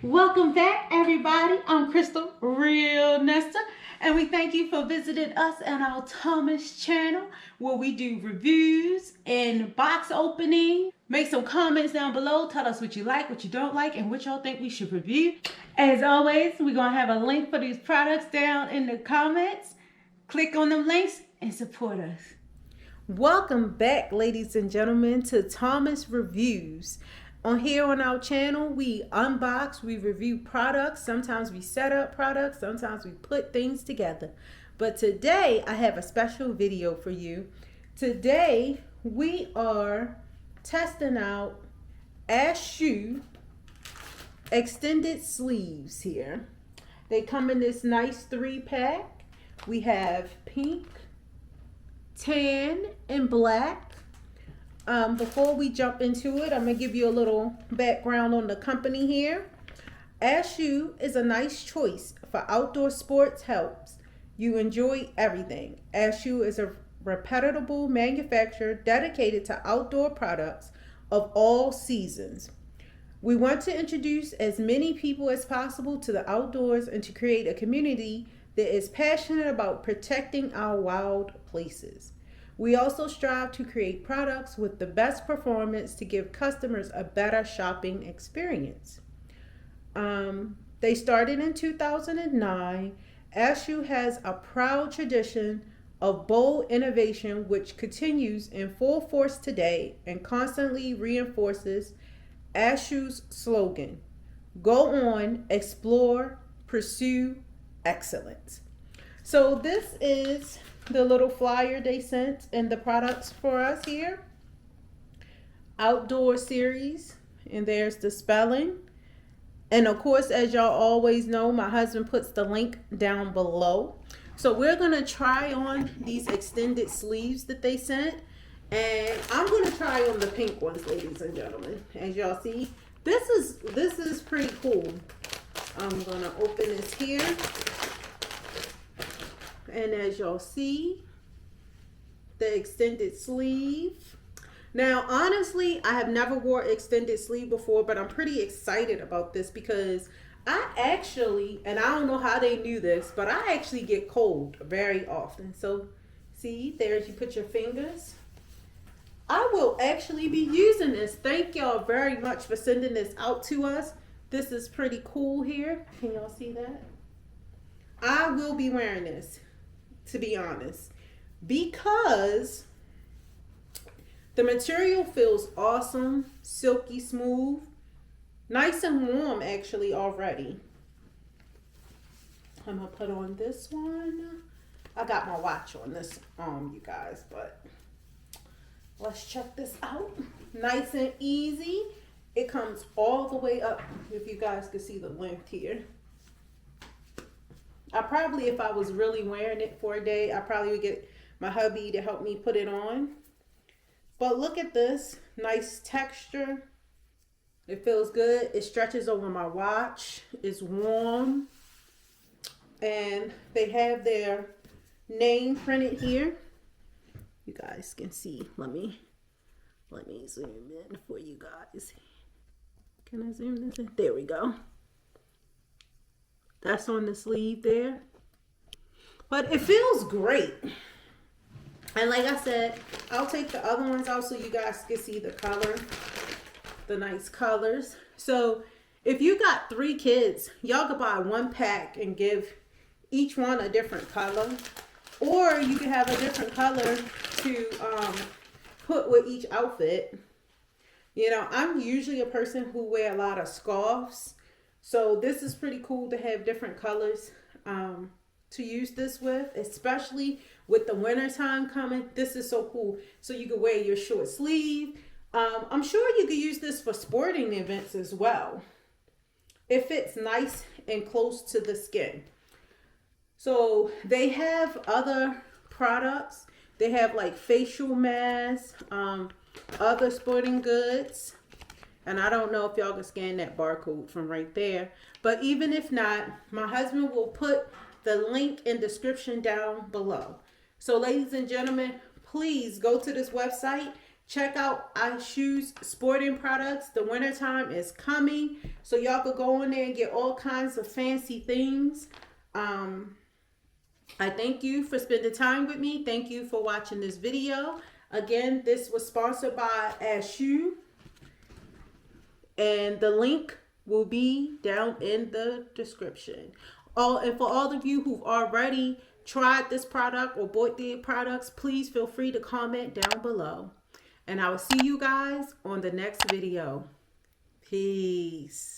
Welcome back, everybody. I'm Crystal Real Nesta, and we thank you for visiting us on our Thomas channel where we do reviews and box opening. Make some comments down below. Tell us what you like, what you don't like, and what y'all think we should review. As always, we're going to have a link for these products down in the comments. Click on them links and support us. Welcome back, ladies and gentlemen, to Thomas Reviews. Here on our channel, we unbox, we review products. Sometimes we set up products, sometimes we put things together. But today, I have a special video for you. Today, we are testing out Ashoo extended sleeves here. They come in this nice 3-pack. We have pink, tan, and black. Before we jump into it, I'm going to give you a little background on the company here. Ashoo is a nice choice for outdoor sports helps you enjoy everything. Ashoo is a reputable manufacturer dedicated to outdoor products of all seasons. We want to introduce as many people as possible to the outdoors and to create a community that is passionate about protecting our wild places. We also strive to create products with the best performance to give customers a better shopping experience. They started in 2009. Ashoo has a proud tradition of bold innovation which continues in full force today and constantly reinforces Ashoo's slogan, "Go on, explore, pursue excellence." So this is the little flyer they sent and the products for us here. Outdoor series, and there's the spelling. And of course, as y'all always know, my husband puts the link down below. So we're gonna try on these extended sleeves that they sent. And I'm gonna try on the pink ones, ladies and gentlemen. As y'all see, this is pretty cool. I'm gonna open this here. And as y'all see, the extended sleeve. Now, honestly, I have never wore extended sleeve before, but I'm pretty excited about this because I actually, and I don't know how they knew this, but I actually get cold very often. So, see, there you put your fingers. I will actually be using this. Thank y'all very much for sending this out to us. This is pretty cool here. Can y'all see that? I will be wearing this, to be honest, because the material feels awesome, silky smooth, nice and warm actually already. I'm gonna put on this one. I got my watch on this you guys, but let's check this out. Nice and easy. It comes all the way up, if you guys can see the length here. I probably, if I was really wearing it for a day, I probably would get my hubby to help me put it on. But look at this, nice texture. It feels good. It stretches over my watch. It's warm. And they have their name printed here. You guys can see. Let me zoom in for you guys. Can I zoom this in? There we go. That's on the sleeve there. But it feels great. And like I said, I'll take the other ones out so you guys can see the color. The nice colors. So if you got 3 kids, y'all could buy 1 pack and give each one a different color. Or you can have a different color to put with each outfit. You know, I'm usually a person who wear a lot of scarves. So this is pretty cool to have different colors to use this with, especially with the winter time coming. This is so cool. So you can wear your short sleeve. I'm sure you could use this for sporting events as well. It fits nice and close to the skin. So they have other products. They have like facial masks, other sporting goods. And I don't know if y'all can scan that barcode from right there. But even if not, my husband will put the link in description down below. So ladies and gentlemen, please go to this website. Check out Shoes sporting products. The wintertime is coming, so y'all could go in there and get all kinds of fancy things. I thank you for spending time with me. Thank you for watching this video. Again, this was sponsored by Shoe, and the link will be down in the description. And for all of you who've already tried this product or bought the products, please feel free to comment down below. And I will see you guys on the next video. Peace.